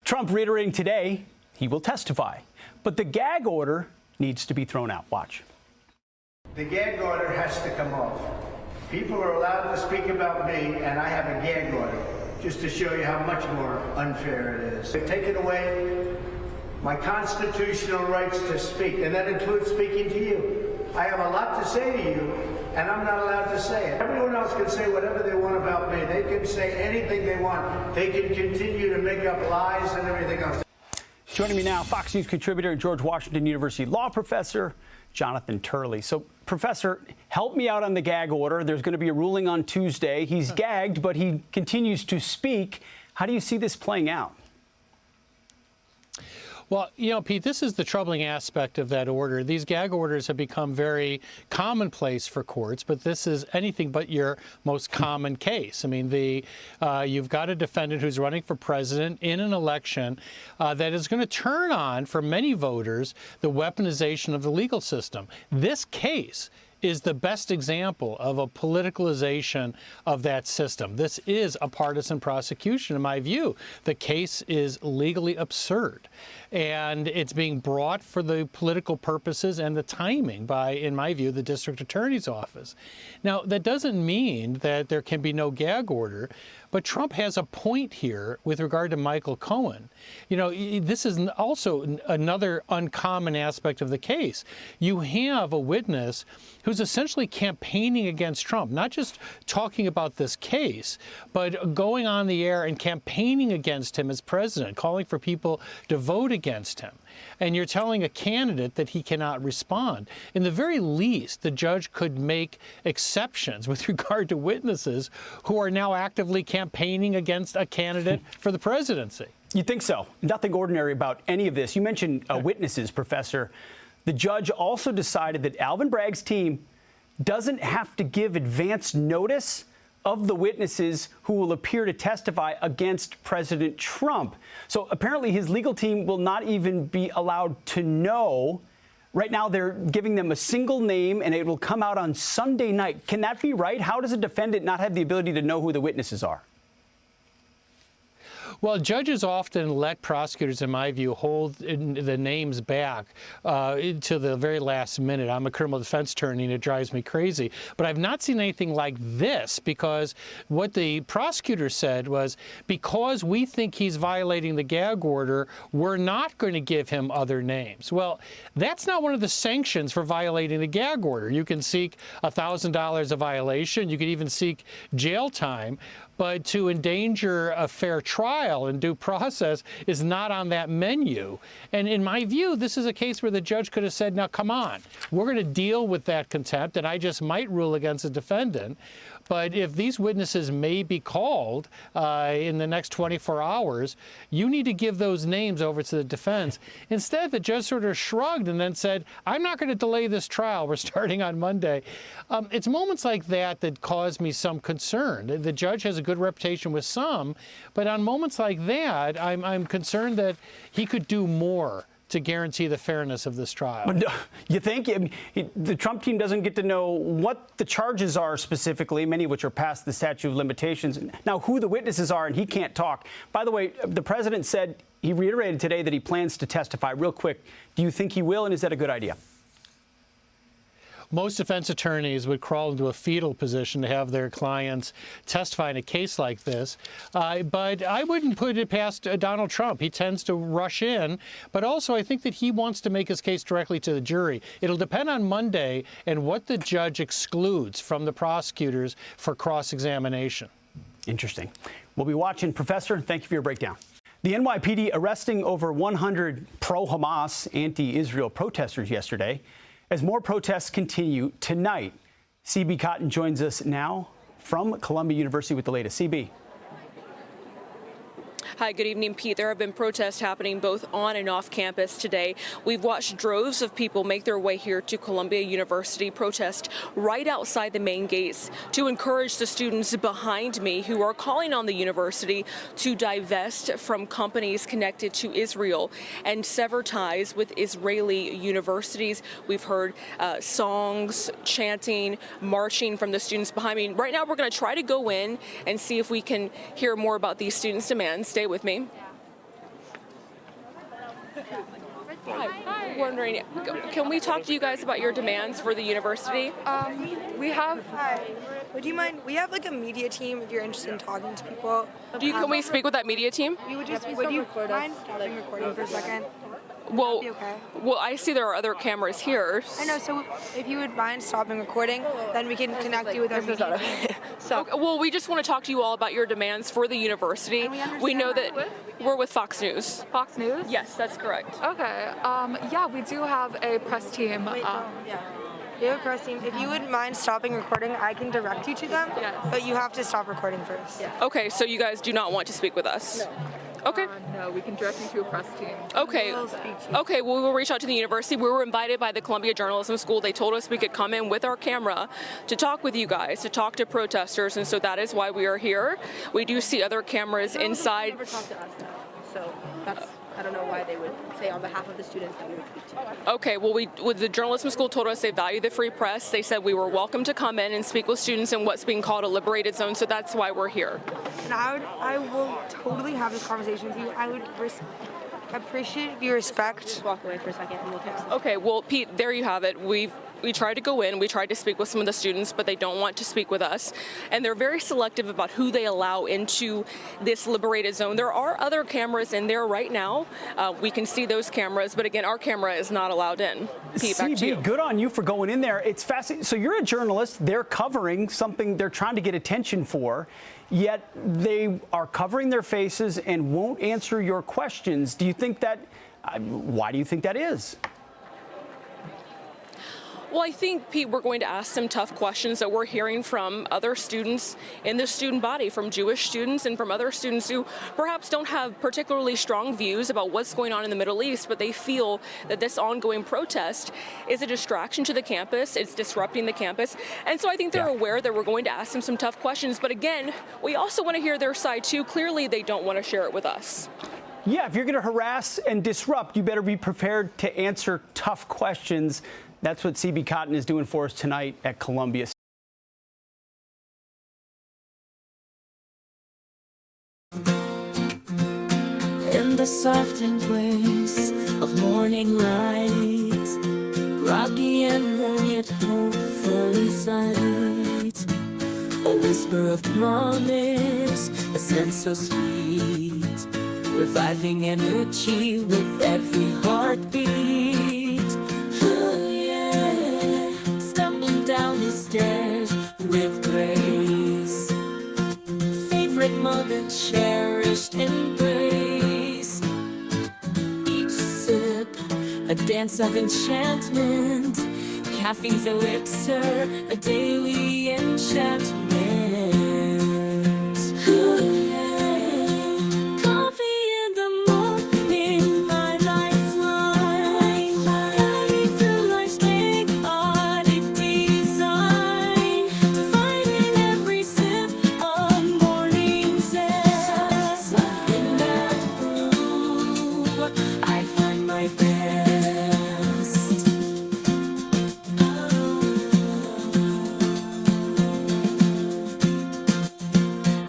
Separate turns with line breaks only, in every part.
Trump reiterating today he will testify, but the gag order needs to be thrown out. Watch.
The gag order has to come off. People are allowed to speak about me, and I have a gag order, just to show you how much more unfair it is. They've taken away my constitutional rights to speak, and that includes speaking to you. I have a lot to say to you, and I'm not allowed to say it. Everyone else can say whatever they want about me. They can say anything they want. They can continue to make up lies and everything else.
Joining me now, Fox News contributor and George Washington University law professor, Jonathan Turley. So, Professor, help me out on the gag order. There's going to be a ruling on Tuesday. He's gagged, but he continues to speak. How do you see this playing out?
Well, you know, Pete, this is the troubling aspect of that order. These gag orders have become very commonplace for courts, but this is anything but your most common case. I mean, you've got a defendant who's running for president in an election that is going to turn on, for many voters, the weaponization of the legal system. This case is the best example of a politicalization of that system. This is a partisan prosecution, in my view. The case is legally absurd, and it's being brought for the political purposes and the timing by, in my view, the district attorney's office. Now, that doesn't mean that there can be no gag order, but Trump has a point here with regard to Michael Cohen. You know, this is also another uncommon aspect of the case. You have a witness who's essentially campaigning against Trump, not just talking about this case, but going on the air and campaigning against him as president, calling for people to vote against him. And you're telling a candidate that he cannot respond. In the very least, the judge could make exceptions with regard to witnesses who are now actively campaigning against a candidate for the presidency.
You think so? Nothing ordinary about any of this. You mentioned witnesses, Professor. The judge also decided that Alvin Bragg's team doesn't have to give advance notice of the witnesses who will appear to testify against President Trump. So apparently his legal team will not even be allowed to know. Right now they're giving them a single name, and it will come out on Sunday night. Can that be right? How does a defendant not have the ability to know who the witnesses are?
Well, judges often let prosecutors, in my view, hold the names back to the very last minute. I'm a criminal defense attorney, and it drives me crazy. But I've not seen anything like this, because what the prosecutor said was, because we think he's violating the gag order, we're not going to give him other names. Well, that's not one of the sanctions for violating the gag order. You can seek $1,000 a violation. You could even seek jail time. But to endanger a fair trial and due process is not on that menu. And in my view, this is a case where the judge could have said, now, come on, we're going to deal with that contempt, and I just might rule against the defendant. But if these witnesses may be called in the next 24 hours, you need to give those names over to the defense. Instead, the judge sort of shrugged and then said, I'm not going to delay this trial. We're starting on Monday. It's moments like that that cause me some concern. The judge has a good reputation with some, but on moments like that, I'm concerned that he could do more to guarantee the fairness of this trial.
You think? I mean, the Trump team doesn't get to know what the charges are specifically, many of which are past the statute of limitations. Now, who the witnesses are, and he can't talk. By the way, the president said, he reiterated today that he plans to testify. Real quick, do you think he will, and is that a good idea?
Most defense attorneys would crawl into a fetal position to have their clients testify in a case like this. But I wouldn't put it past Donald Trump. He tends to rush in. But also, I think that he wants to make his case directly to the jury. It'll depend on Monday and what the judge excludes from the prosecutors for cross-examination.
Interesting. We'll be watching. Professor, thank you for your breakdown. The NYPD arresting over 100 pro-Hamas, anti-Israel protesters yesterday. As more protests continue tonight, CB Cotton joins us now from Columbia University with the latest. CB.
Hi, good evening, Pete. There have been protests happening both on and off campus today. We've watched droves of people make their way here to Columbia University, protest right outside the main gates to encourage the students behind me who are calling on the university to divest from companies connected to Israel and sever ties with Israeli universities. We've heard songs, chanting, marching from the students behind me. Right now, we're going to try to go in and see if we can hear more about these students' demands. Stay with me. Hi. Wondering, can we talk to you guys about your demands for the university?
We have. Would you mind? We have like a media team if you're interested in talking to people.
Can we speak with that media team?
Would you mind stopping recording for a second?
Well,
Be okay.
well, I see there are other cameras here.
I know. So if you would mind stopping recording, then we can connect you with our media team.
Okay, well, we just want to talk to you all about your demands for the university.
And we understand
We know
that.
that we're with Fox News.
Fox News?
Yes, that's correct.
Okay. Yeah, we do have a press team.
We have a press team. If you would mind stopping recording, I can direct you to them.
Yes.
But you have to stop recording first. Yeah.
Okay, so you guys do not want to speak with us? No. Okay.
No, we can direct you to a press team.
Okay.
We'll speak to you.
Okay, well, we will reach out to the university. We were invited by the Columbia Journalism School. They told us we could come in with our camera to talk with you guys, to talk to protesters, and so that is why we are here. We do see other cameras inside.
Never talked to us now, so that's, I don't know why they would say on behalf of the students that we would speak to.
Okay, well, the journalism school told us they value the free press. They said we were welcome to come in and speak with students in what's being called a liberated zone, so that's why we're here.
And I will totally have this conversation with you. I would appreciate if you respect.
Just walk away for a second and we'll text.
Okay, well, Pete, there you have it. We tried to go in, we tried to speak with some of the students, but they don't want to speak with us. And they're very selective about who they allow into this liberated zone. There are other cameras in there right now. We can see those cameras, but again, our camera is not allowed in. Pete, back to you.
CB, good on you for going in there. It's fascinating. So you're a journalist. They're covering something they're trying to get attention for, yet they are covering their faces and won't answer your questions. Do you think that, why do you think that is?
Well, I think, Pete, we're going to ask some tough questions that we're hearing from other students in the student body, from Jewish students and from other students who perhaps don't have particularly strong views about what's going on in the Middle East, but they feel that this ongoing protest is a distraction to the campus, it's disrupting the campus. And so I think they're aware that we're going to ask them some tough questions. But again, we also want to hear their side, too. Clearly, they don't want to share it with us.
Yeah, if you're going to harass and disrupt, you better be prepared to answer tough questions. That's what CB Cotton is doing for us tonight at Columbia.
In the soft embrace of morning light, rocky and rugged, hopefully sight, a whisper of promise, a sense so sweet, reviving energy with every heartbeat. Down the stairs with grace, favorite mother, cherished embrace. Each sip, a dance of enchantment, caffeine's elixir, a daily enchantment. Coffee in the morning, my lifeline, guiding through life's chaotic design, finding every sip of morning zest. In that brew, I find my best.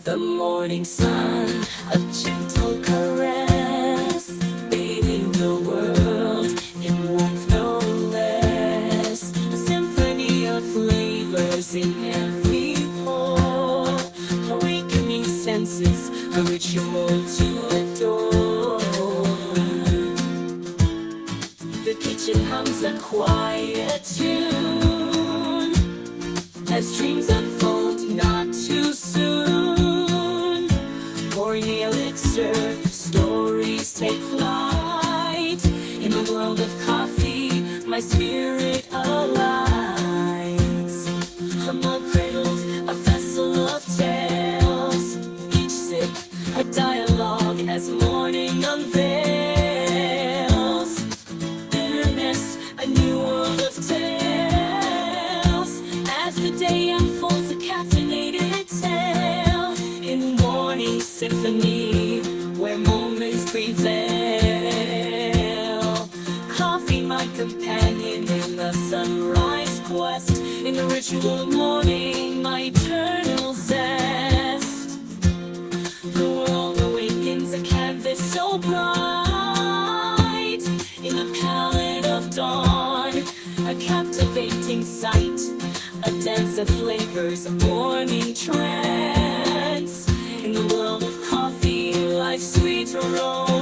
The morning sun, a gentle caress, bathing the world in warmth no less. A symphony of flavors in every pore, awakening senses, a ritual to adore. The kitchen hums a quiet tune as dreams unfold not too soon. Pouring the elixir, stories take flight. In the world of coffee, my spirit aligns. I'm uncradled, a vessel of tales. Each sip, a dialogue as morning unveils. Bitterness, a new world of tales. As the day unfolds, a caffeinated tale in morning symphony, where moments prevail. Coffee, my companion in the sunrise quest, in the ritual of morning, my eternal zest. The world awakens, a canvas so bright, of flavors, a morning trance. In the world of coffee, life's sweet aroma.